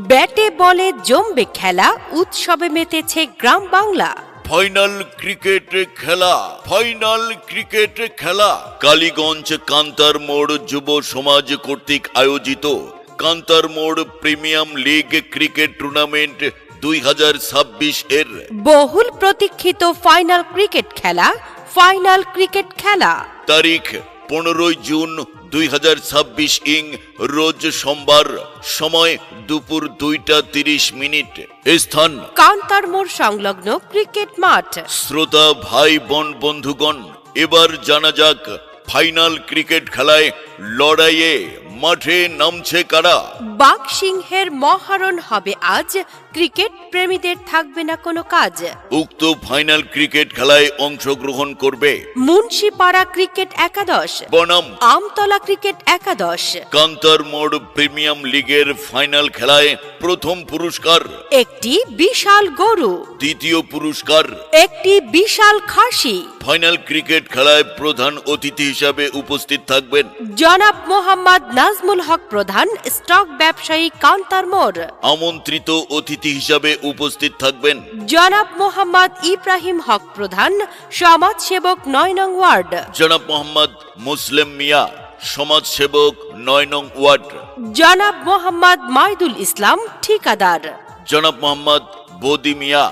ব্যাটে বলে জমবে খেলা, উৎসবে মেতেছে গ্রাম বাংলা। ফাইনাল ক্রিকেট খেলা কালীগঞ্জ কান্তার মোড় যুব সমাজ কর্তৃক আয়োজিত কান্তার মোড় প্রিমিয়াম লিগ ক্রিকেট টুর্নামেন্ট 2026 এর বহুল প্রতীক্ষিত ফাইনাল ক্রিকেট খেলা তারিখ 15 জুন 2026 রোজ সোমবার, সময় দুপুর 2:30। স্থান কান্তার মোড় সংলগ্ন ক্রিকেট মাঠ। শ্রোতা ভাই বোন বন্ধুগণ, এবার জানা যাক ফাইনাল ক্রিকেট খেলায় লড়াইয়ে মাঠে নামছে কারা। বাঘ সিংহের মহারণ হবে আজ, ক্রিকেট প্রেমীদের থাকবে না কোনো কাজ। উক্ত ফাইনাল ক্রিকেট খেলায় অংশগ্রহণ করবে মুন্সিপাড়া ক্রিকেট একাদশ, বনাম আমতলা ক্রিকেট একাদশ। কান্তার মোড় প্রিমিয়াম লিগের ফাইনাল খেলায় প্রথম পুরস্কার একটি বিশাল গরু, দ্বিতীয় পুরস্কার একটি বিশাল খাসি। ফাইনাল ক্রিকেট খেলায় প্রধান অতিথি হিসাবে উপস্থিত থাকবেন জনাব মোহাম্মদ নাজমুল হক প্রধান, স্টক ব্যবসায়ী, কান্তার মোড়। আমন্ত্রিত অতিথি হিসাবে উপস্থিত থাকবেন জনাব মোহাম্মদ ইব্রাহিম হক প্রধান, সমাজসেবক 9 নং ওয়ার্ড। জনাব মোহাম্মদ মুসলিম মিয়া, সমাজসেবক 9 নং ওয়ার্ড। জনাব মোহাম্মদ মাইদুল ইসলাম, ঠিকাদার। জনাব মোহাম্মদ বদি মিয়া,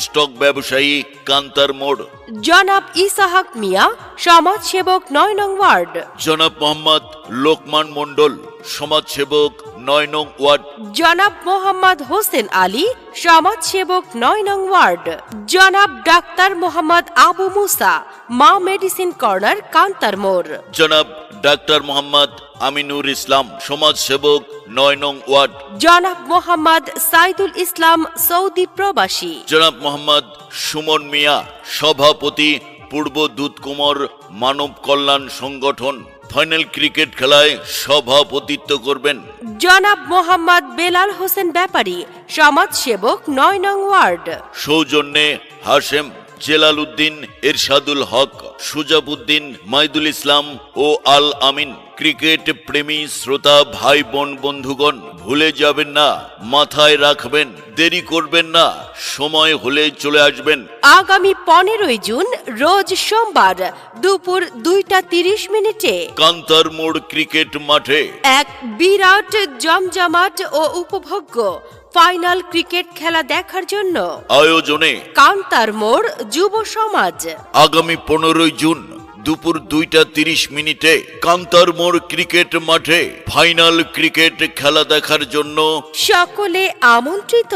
স্টক ব্যবসায়ী, কান্তার মোড়। জনাব ইসাহাক মিয়া, সমাজসেবক 9 নং ওয়ার্ড। জনাব মোহাম্মদ লোকমান মণ্ডল, সমাজসেবক 9 নং ওয়ার্ড। জনাব মোহাম্মদ হোসেন আলী, সমাজসেবক 9 নং ওয়ার্ড। জনাব ডাক্তার মোহাম্মদ আবু মুসা, মা মেডিসিন কর্নার, কান্তার মোড়। জনাব ডাক্তার মোহাম্মদ আমিনুর ইসলাম, সমাজসেবক 9 নং ওয়ার্ড। জনাব মোহাম্মদ সাইদুল ইসলাম, সৌদি প্রবাসী। জনাব মোহাম্মদ সুমন মিয়া, সভাপতি, পূর্ব দুধকুমার মানব কল্যাণ সংগঠন। ফাইনাল ক্রিকেট খেলায় সভাপতিত্ব করবেন জনাব মোহাম্মদ বেলাল হোসেন ব্যাপারী, সমাজসেবক 9 নং ওয়ার্ড। সৌজন্যে হাশেম, জেলাল উদ্দিন, এরশাদুল হক, সুজাবউদ্দিন, মাইদুল ইসলাম ও আল আমিন। ক্রিকেট প্রেমী শ্রোতা ভাই বোন বন্ধুগণ, ভুলে যাবেন না, মাথায় রাখবেন, দেরি করবেন না, সময় হলে চলে আসবেন। আগামী 15 জুন রোজ সোমবার দুপুর 2:30 কান্তার মোড় ক্রিকেট মাঠে এক বিরাট জমজমাট ও উপভোগ্য ফাইনাল ক্রিকেট খেলা দেখার জন্য আয়োজনে কান্তার মোড় যুব সমাজ। আগামী 15 জুন দুপুর 2:30 কান্তার মোড় ক্রিকেট মাঠে ফাইনাল ক্রিকেট খেলা দেখার জন্য সকলে আমন্ত্রিত।